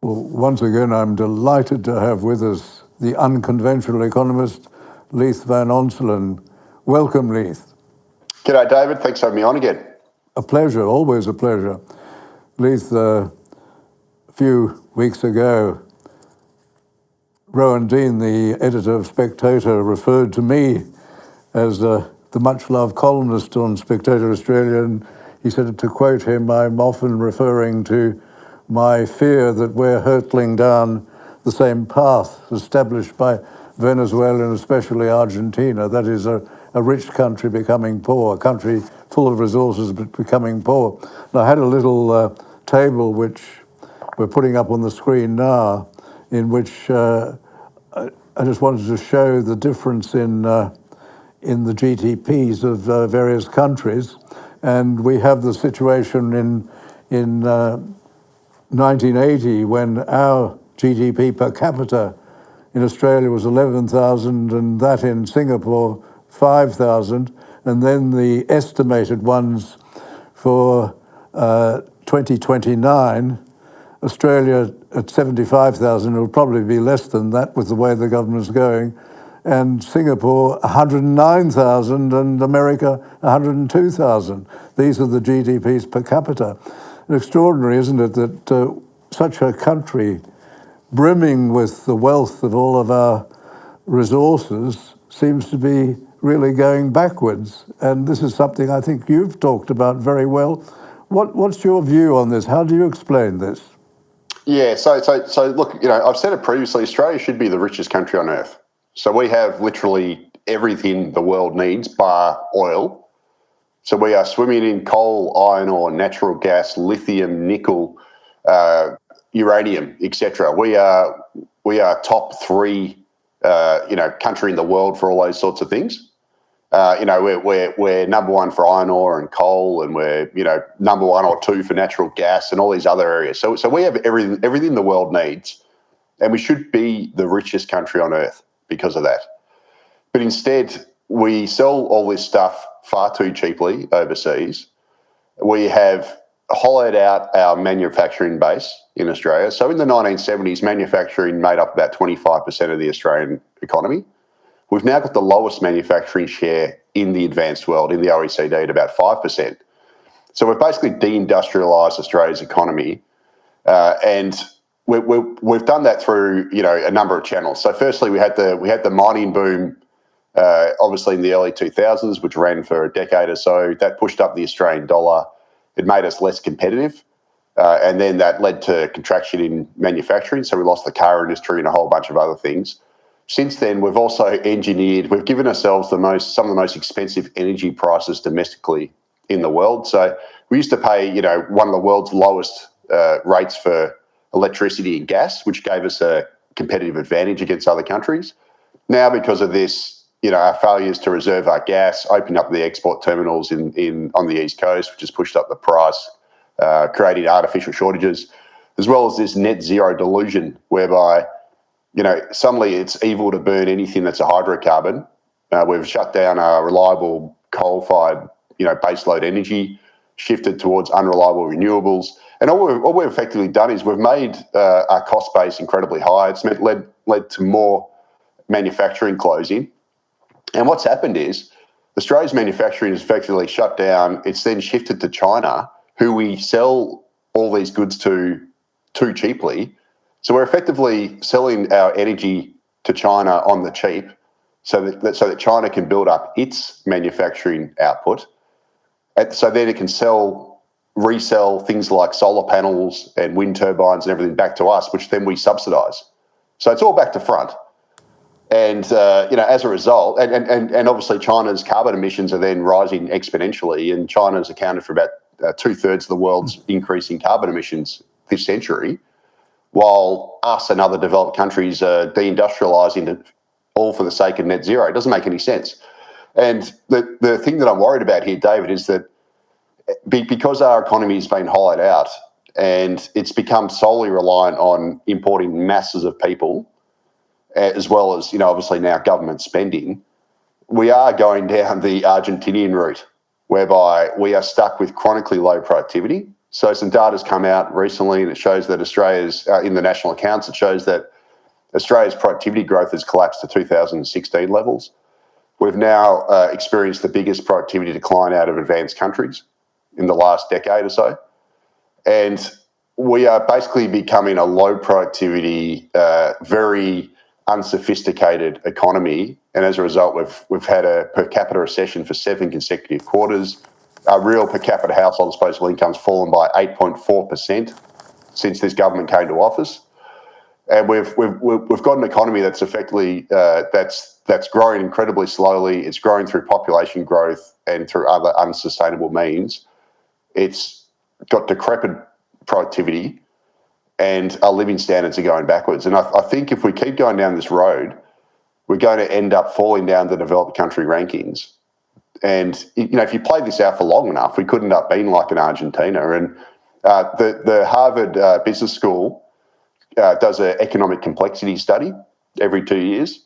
Well, once again, I'm delighted to have with us the unconventional economist, Leith Van Onselen. Welcome, Leith. G'day, David. Thanks for having me on again. A pleasure, always a pleasure. Leith, a few weeks ago, Rowan Dean, the editor of Spectator, referred to me as the much-loved columnist on Spectator Australia, and he said, to quote him, I'm often referring to my fear that we're hurtling down the same path established by Venezuela and especially Argentina. That is a rich country becoming poor, a country full of resources but becoming poor. And I had a little table which we're putting up on the screen now, in which I just wanted to show the difference in the GDPs of various countries. And we have the situation in 1980 when our GDP per capita in Australia was 11,000 and that in Singapore 5,000, and then the estimated ones for 2029, Australia at 75,000, it'll probably be less than that with the way the government's going, and Singapore 109,000 and America 102,000. These are the GDPs per capita. Extraordinary, isn't it, that such a country brimming with the wealth of all of our resources seems to be really going backwards. And this is something I think you've talked about very well. What's your view on this? How do you explain this? Yeah, so look, I've said it previously, Australia should be the richest country on earth. So we have literally everything the world needs bar oil. So we are swimming in coal, iron ore, natural gas, lithium, nickel, uranium, etc. We are top three, country in the world for all those sorts of things. We're number one for iron ore and coal, and we're number one or two for natural gas and all these other areas. So we have everything the world needs, and we should be the richest country on earth because of that. But instead, we sell all this stuff far too cheaply overseas. We have hollowed out our manufacturing base in Australia. So in the 1970s, manufacturing made up about 25% of the Australian economy. We've now got the lowest manufacturing share in the advanced world, in the OECD, at about 5%. So we've basically deindustrialised Australia's economy, and we've done that through a number of channels. So firstly, we had the mining boom, obviously in the early 2000s, which ran for a decade or so. That pushed up the Australian dollar. It made us less competitive, and then that led to contraction in manufacturing. So we lost the car industry and a whole bunch of other things. Since then, we've also we've given ourselves some of the most expensive energy prices domestically in the world. So we used to pay, one of the world's lowest rates for electricity and gas, which gave us a competitive advantage against other countries. Now, because of this, our failures to reserve our gas, opened up the export terminals on the East Coast, which has pushed up the price, creating artificial shortages, as well as this net zero delusion, whereby suddenly it's evil to burn anything that's a hydrocarbon. We've shut down our reliable coal-fired, baseload energy, shifted towards unreliable renewables. And all we've effectively done is we've made our cost base incredibly high. It's led to more manufacturing closing. And what's happened is Australia's manufacturing is effectively shut down. It's then shifted to China, who we sell all these goods to too cheaply. So we're effectively selling our energy to China on the cheap so that China can build up its manufacturing output. And so then it can resell things like solar panels and wind turbines and everything back to us, which then we subsidise. So it's all back to front. And, as a result, and obviously China's carbon emissions are then rising exponentially, and China's accounted for about 2/3 of the world's increase in carbon emissions this century, while us and other developed countries are deindustrialising it all for the sake of net zero. It doesn't make any sense. And the thing that I'm worried about here, David, is that because our economy has been hollowed out and it's become solely reliant on importing masses of people, as well as, obviously now government spending, we are going down the Argentinian route, whereby we are stuck with chronically low productivity. So some data's come out recently, and it shows that Australia's, in the national accounts, it shows that Australia's productivity growth has collapsed to 2016 levels. We've now experienced the biggest productivity decline out of advanced countries in the last decade or so. And we are basically becoming a low productivity, very unsophisticated economy. And as a result, we've had a per capita recession for 7 consecutive quarters. Our real per capita household disposable income's fallen by 8.4% since this government came to office. And we've got an economy that's effectively that's growing incredibly slowly. It's growing through population growth and through other unsustainable means. It's got decrepit productivity, and our living standards are going backwards. And I think if we keep going down this road, we're going to end up falling down the developed country rankings. And if you play this out for long enough, we could end up being like an Argentina. And the Harvard Business School does an economic complexity study every 2 years.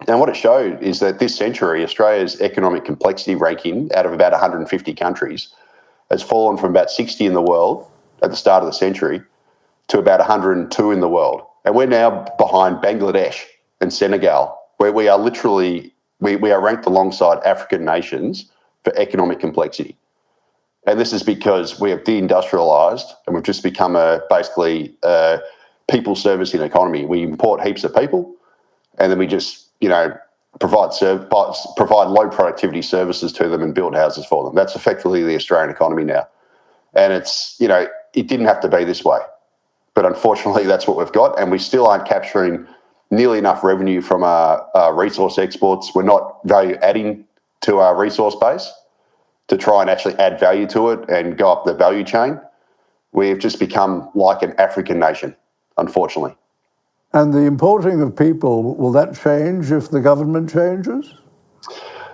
And what it showed is that this century, Australia's economic complexity ranking out of about 150 countries has fallen from about 60 in the world at the start of the century to about 102 in the world. And we're now behind Bangladesh and Senegal, where we are literally, we are ranked alongside African nations for economic complexity. And this is because we have deindustrialised and we've just become basically a people servicing economy. We import heaps of people, and then we just, provide low productivity services to them and build houses for them. That's effectively the Australian economy now. And it's, it didn't have to be this way. But unfortunately, that's what we've got. And we still aren't capturing nearly enough revenue from our resource exports. We're not value adding to our resource base to try and actually add value to it and go up the value chain. We've just become like an African nation, unfortunately. And the importing of people, will that change if the government changes?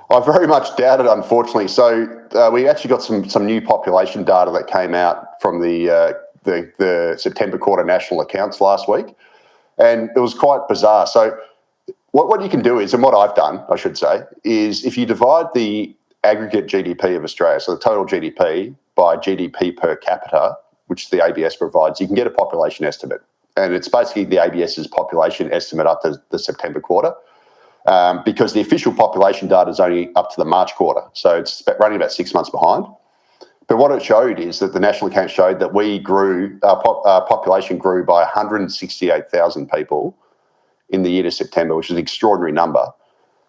I very much doubt it, unfortunately. So we actually got some new population data that came out from the September quarter national accounts last week, and it was quite bizarre. So what you can do is, and what I've done, I should say, is if you divide the aggregate GDP of Australia, so the total GDP, by GDP per capita, which the ABS provides, you can get a population estimate. And it's basically the ABS's population estimate up to the September quarter, because the official population data is only up to the March quarter. So it's running about 6 months behind. But what it showed is that the national account showed that our population grew by 168,000 people in the year to September, which is an extraordinary number.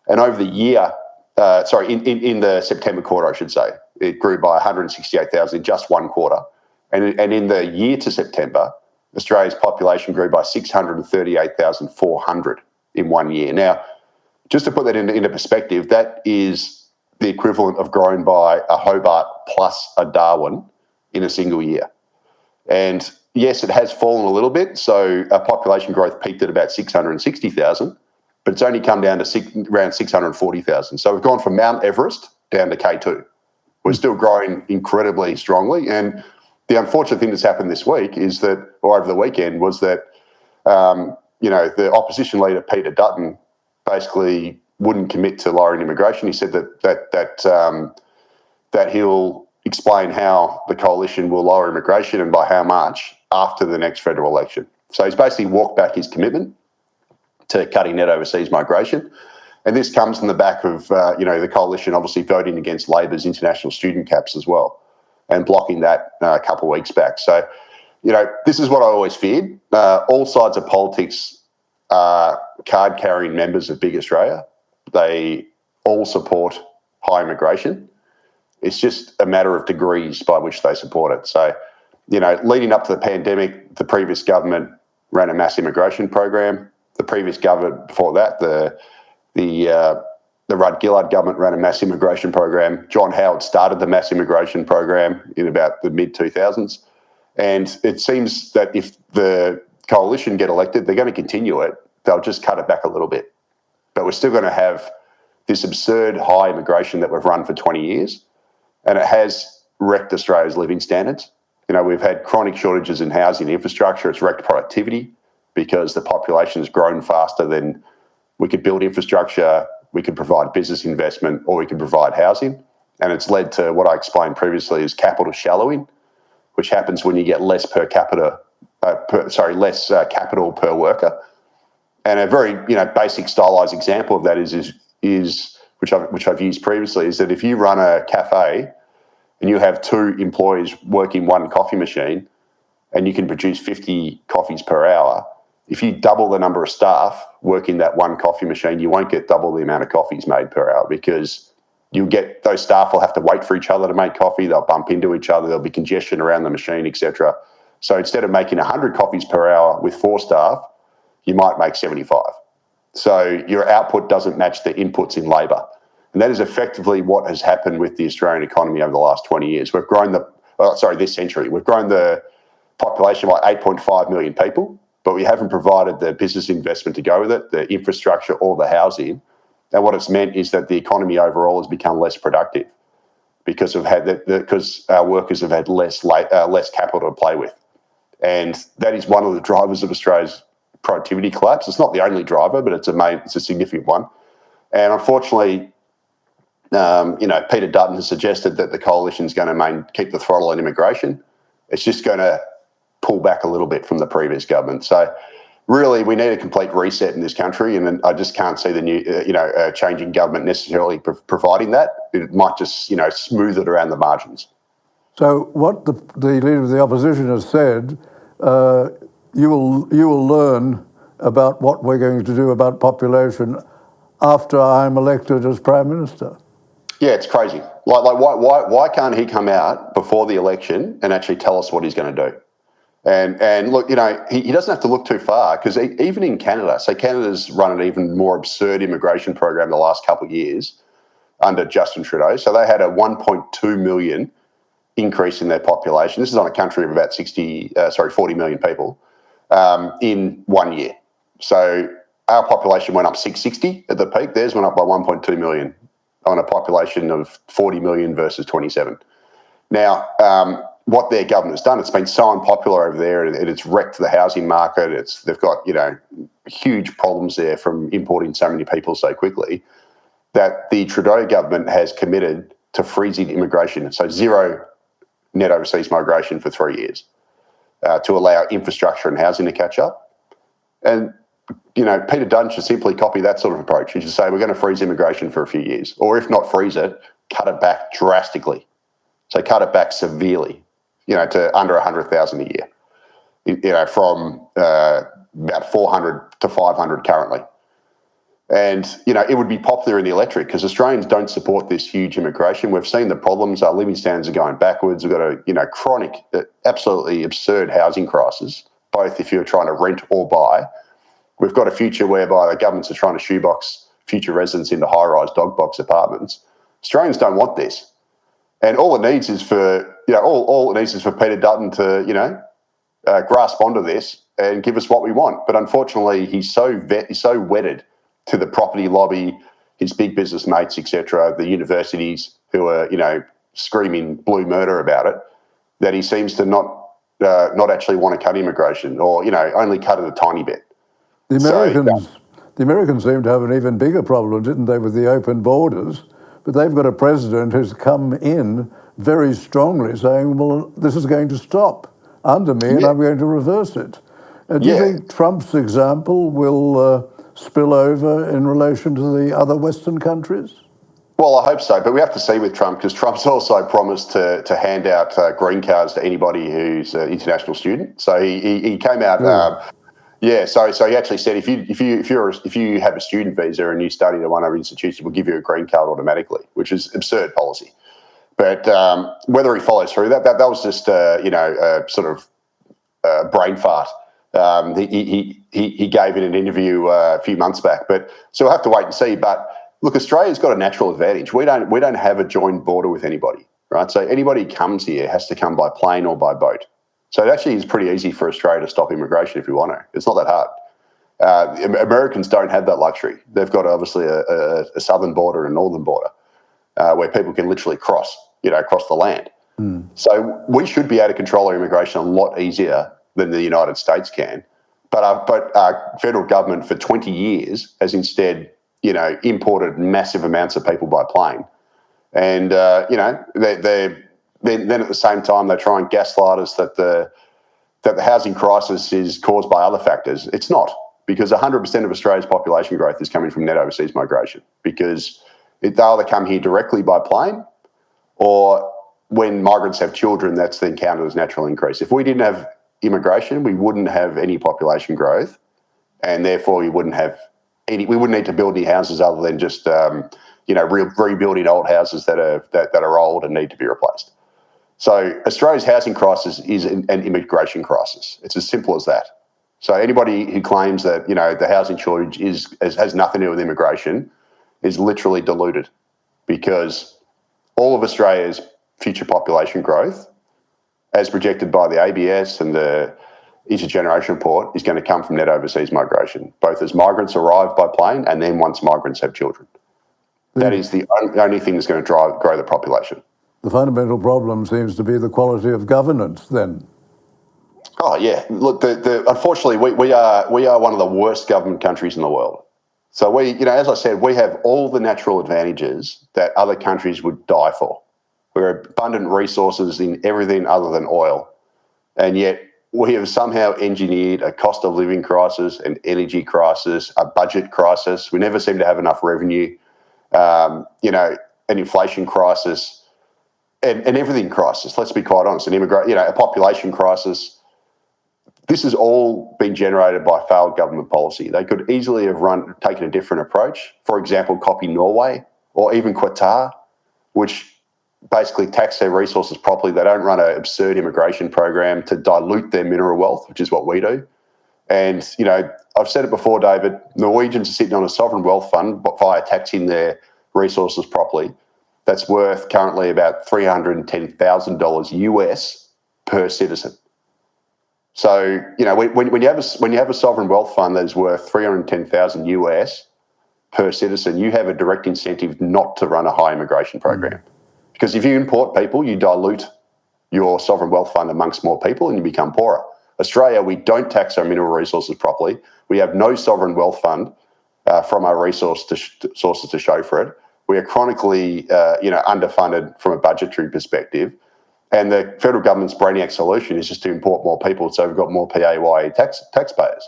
And over the year, in the September quarter, I should say, it grew by 168,000 in just one quarter. And in the year to September, Australia's population grew by 638,400 in 1 year. Now, just to put that into perspective, that is the equivalent of growing by a Hobart plus a Darwin in a single year. And yes, it has fallen a little bit. So our population growth peaked at about 660,000, but it's only come down to around 640,000. So we've gone from Mount Everest down to K2. We're still growing incredibly strongly. And the unfortunate thing that's happened this week is that, or over the weekend, was that, the opposition leader, Peter Dutton, basically wouldn't commit to lowering immigration. He said that he'll explain how the coalition will lower immigration and by how much after the next federal election. So he's basically walked back his commitment to cutting net overseas migration. And this comes in the back of, the coalition obviously voting against Labor's international student caps as well, and blocking that a couple of weeks back. So, this is what I always feared. All sides of politics are card-carrying members of Big Australia. They all support high immigration. It's just a matter of degrees by which they support it. So, leading up to the pandemic, the previous government ran a mass immigration program. The previous government before that, the Rudd-Gillard government ran a mass immigration program. John Howard started the mass immigration program in about the mid-2000s. And it seems that if the coalition get elected, they're going to continue it. They'll just cut it back a little bit. But we're still going to have this absurd high immigration that we've run for 20 years. And it has wrecked Australia's living standards. We've had chronic shortages in housing infrastructure. It's wrecked productivity because the population has grown faster than we could build infrastructure, we could provide business investment, or we could provide housing. And it's led to what I explained previously as capital shallowing, which happens when you get less capital per worker. And a very basic stylized example of that is which I've used previously, is that if you run a cafe and you have 2 employees working one coffee machine and you can produce 50 coffees per hour, if you double the number of staff working that one coffee machine, you won't get double the amount of coffees made per hour, because those staff will have to wait for each other to make coffee. They'll bump into each other. There'll be congestion around the machine, etc. So instead of making 100 coffees per hour with 4 staff, you might make 75. So your output doesn't match the inputs in labour. And that is effectively what has happened with the Australian economy over the last 20 years. We've grown this century. We've grown the population by 8.5 million people, but we haven't provided the business investment to go with it, the infrastructure or the housing. And what it's meant is that the economy overall has become less productive because our workers have had less capital to play with. And that is one of the drivers of Australia's productivity collapse. It's not the only driver, but it's a significant one. And unfortunately, Peter Dutton has suggested that the coalition is going to keep the throttle on immigration. It's just going to pull back a little bit from the previous government. So really, we need a complete reset in this country, and I just can't see the new, changing government necessarily providing that. It might just, smooth it around the margins. So what the leader of the opposition has said, you will learn about what we're going to do about population after I'm elected as Prime Minister. Yeah, it's crazy. Like why can't he come out before the election and actually tell us what he's going to do? And look, he doesn't have to look too far, because even in Canada, so Canada's run an even more absurd immigration program the last couple of years under Justin Trudeau. So they had a 1.2 million increase in their population. This is on a country of about 40 million people in 1 year. So our population went up 660 at the peak. Theirs went up by 1.2 million on a population of 40 million versus 27. Now, what their government's done, it's been so unpopular over there, and it's wrecked the housing market. They've got huge problems there from importing so many people so quickly, that the Trudeau government has committed to freezing immigration, so zero net overseas migration for 3 years, to allow infrastructure and housing to catch up. And Peter Dutton should simply copy that sort of approach. He should say, we're going to freeze immigration for a few years, or if not freeze it, cut it back drastically. So cut it back severely, to under 100,000 a year, from about 400 to 500 currently. And, it would be popular in the electorate, because Australians don't support this huge immigration. We've seen the problems. Our living standards are going backwards. We've got a, chronic, absolutely absurd housing crisis, both if you're trying to rent or buy. We've got a future whereby the governments are trying to shoebox future residents into high-rise dog box apartments. Australians don't want this. And all it needs is for Peter Dutton to grasp onto this and give us what we want. But unfortunately, he's so wedded to the property lobby, his big business mates, etc., the universities who are screaming blue murder about it, that he seems to not actually want to cut immigration, or only cut it a tiny bit. The Americans seem to have an even bigger problem, didn't they, with the open borders? But they've got a president who's come in very strongly saying, well, this is going to stop under me and I'm going to reverse it. Do you think Trump's example will spill over in relation to the other Western countries? Well, I hope so, but we have to see with Trump, because Trump's also promised to hand out green cards to anybody who's an international student. So he came out... So he actually said if you have a student visa and you study at one of our institutions, we'll give you a green card automatically, which is absurd policy. But whether he follows through that was just a sort of brain fart. He gave in an interview a few months back. But so we'll have to wait and see. But look, Australia's got a natural advantage. We don't have a joint border with anybody, right? So anybody who comes here has to come by plane or by boat. So it actually is pretty easy for Australia to stop immigration if we want to. It's not that hard. Americans don't have that luxury. They've got obviously a southern border and a northern border where people can literally cross the land. So we should be able to control our immigration a lot easier than the United States can. But our federal government for 20 years has instead, imported massive amounts of people by plane. And, then at the same time they try and gaslight us that the housing crisis is caused by other factors. It's not, because 100% of Australia's population growth is coming from net overseas migration, because they either come here directly by plane, or when migrants have children, that's then counted as natural increase. If we didn't have immigration, we wouldn't have any population growth, and therefore we wouldn't need to build any houses other than just rebuilding old houses that are old and need to be replaced. So Australia's housing crisis is an immigration crisis. It's as simple as that. So anybody who claims that the housing shortage has nothing to do with immigration is literally deluded, because all of Australia's future population growth, as projected by the ABS and the Intergeneration Report, is going to come from net overseas migration, both as migrants arrive by plane and then once migrants have children. That is the only thing that's going to grow the population. The fundamental problem seems to be the quality of governance then. Oh, yeah. Look, unfortunately, we are one of the worst government countries in the world. So as I said, we have all the natural advantages that other countries would die for. We're abundant resources in everything other than oil. And yet we have somehow engineered a cost of living crisis, an energy crisis, a budget crisis. We never seem to have enough revenue, an inflation crisis, and everything crisis. Let's be quite honest. A population crisis. This has all been generated by failed government policy. They could easily have taken a different approach. For example, copy Norway or even Qatar, which basically tax their resources properly. They don't run an absurd immigration program to dilute their mineral wealth, which is what we do. And, I've said it before, David, Norwegians are sitting on a sovereign wealth fund via taxing their resources properly. That's worth currently about $310,000 US per citizen. So, when you have a sovereign wealth fund that is worth $310,000 US per citizen, you have a direct incentive not to run a high immigration program. Because if you import people, you dilute your sovereign wealth fund amongst more people and you become poorer. Australia, we don't tax our mineral resources properly. We have no sovereign wealth fund from our sources to show for it. We are chronically, underfunded from a budgetary perspective. And the federal government's brainiac solution is just to import more people, so we've got more PAYE taxpayers.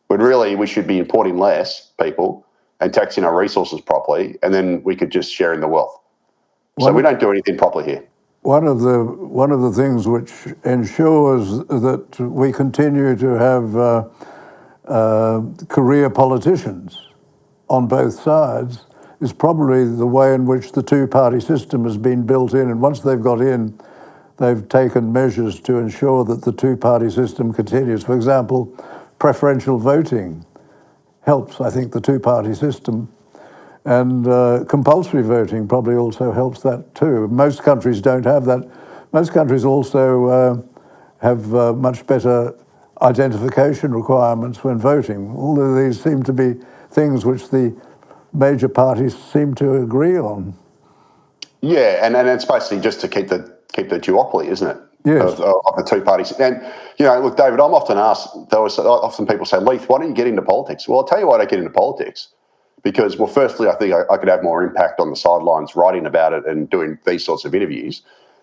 When really we should be importing less people and taxing our resources properly, and then we could just share in the wealth. So we don't do anything properly here. One of the things which ensures that we continue to have career politicians on both sides is probably the way in which the two-party system has been built in. And once they've got in, they've taken measures to ensure that the two-party system continues. For example, preferential voting helps, I think, the two-party system. And compulsory voting probably also helps that too. Most countries don't have that. Most countries also have much better identification requirements when voting. All of these seem to be things which the major parties seem to agree on. Yeah, and it's basically just to keep the duopoly, isn't it? Yes. Of the two parties. And, look, David, I'm often asked, often people say, Leith, why don't you get into politics? Well, I'll tell you why I don't get into politics. Because, well, firstly, I think I could have more impact on the sidelines writing about it and doing these sorts of interviews.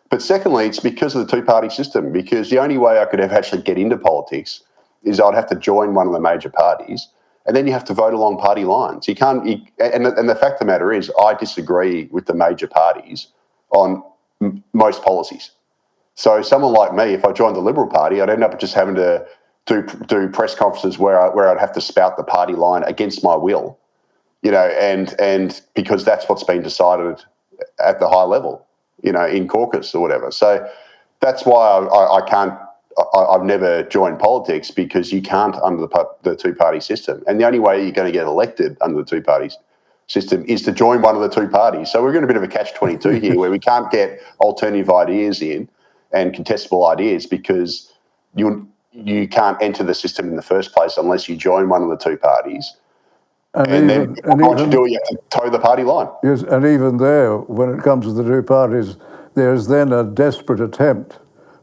But secondly, it's because of the two-party system, because the only way I could ever actually get into politics is I'd have to join one of the major parties, and then you have to vote along party lines. You can't, and the fact of the matter is I disagree with the major parties on most policies. So someone like me, if I joined the Liberal Party, I'd end up just having to do press conferences where I'd have to spout the party line against my will. And because that's what's been decided at the high level, in caucus or whatever. So that's why I've never joined politics, because you can't under the two-party system. And the only way you're going to get elected under the two-party system is to join one of the two parties. So we're in a bit of a catch-22 here, where we can't get alternative ideas in and contestable ideas, because you can't enter the system in the first place unless you join one of the two parties. And then once you do it, you have to toe the party line. Yes, and even there, when it comes to the two parties, there's then a desperate attempt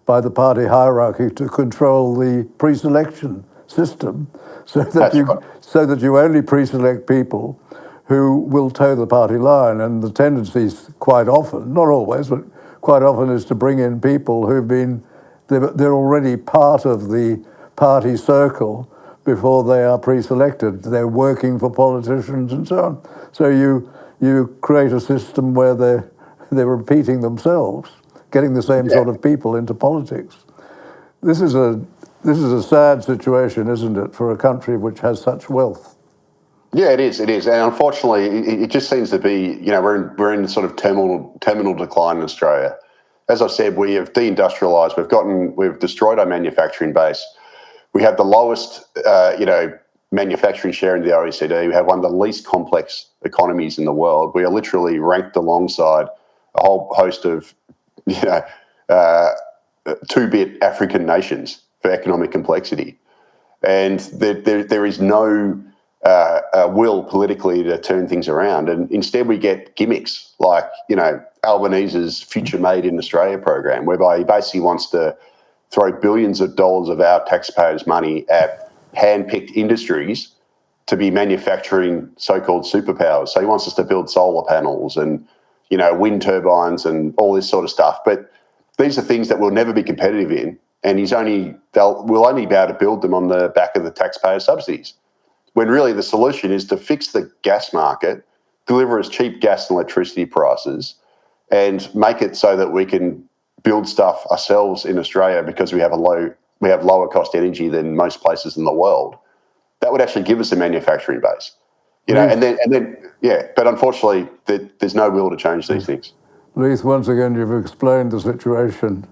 by the party hierarchy to control the pre-selection system, so that you only pre-select people who will toe the party line. And the tendency is quite often, not always, but quite often is to bring in people they're already part of the party circle before they are pre-selected. They're working for politicians and so on. So you create a system where they're repeating themselves, getting the same sort of people into politics. This is a sad situation, isn't it, for a country which has such wealth? Yeah, it is. It is, and unfortunately, it just seems to be. We're in sort of terminal decline in Australia. As I've said, we have deindustrialised. We've destroyed our manufacturing base. We have the lowest, manufacturing share in the OECD. We have one of the least complex economies in the world. We are literally ranked alongside a whole host of, two-bit African nations for economic complexity, and there is no will politically to turn things around, and instead we get gimmicks like Albanese's Future Made in Australia program, whereby he basically wants to throw billions of dollars of our taxpayers' money at hand-picked industries to be manufacturing so-called superpowers. So he wants us to build solar panels and wind turbines and all this sort of stuff. But these are things that we'll never be competitive in, and we'll only be able to build them on the back of the taxpayer subsidies. When really the solution is to fix the gas market, deliver us cheap gas and electricity prices, and make it so that we can build stuff ourselves in Australia because we have lower cost energy than most places in the world. That would actually give us a manufacturing base, and then But unfortunately, there's no will to change these things. Leith, once again, you've explained the situation,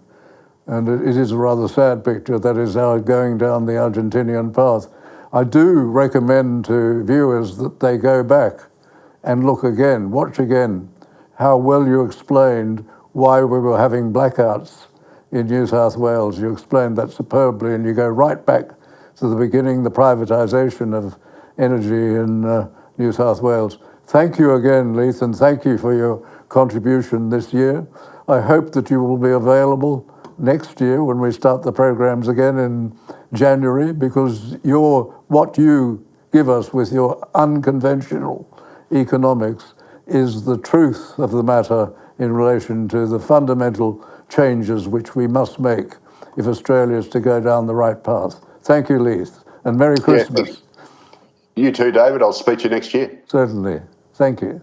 and it is a rather sad picture. That is how going down the Argentinian path. I do recommend to viewers that they go back and look again, watch again, how well you explained why we were having blackouts in New South Wales. You explained that superbly, and you go right back to the beginning, the privatisation of energy in New South Wales. Thank you again, Leith, and thank you for your contribution this year. I hope that you will be available next year when we start the programs again in January, because what you give us with your unconventional economics is the truth of the matter in relation to the fundamental changes which we must make if Australia is to go down the right path. Thank you, Leith, and Merry Christmas. You too, David. I'll speak to you next year. Certainly. Thank you.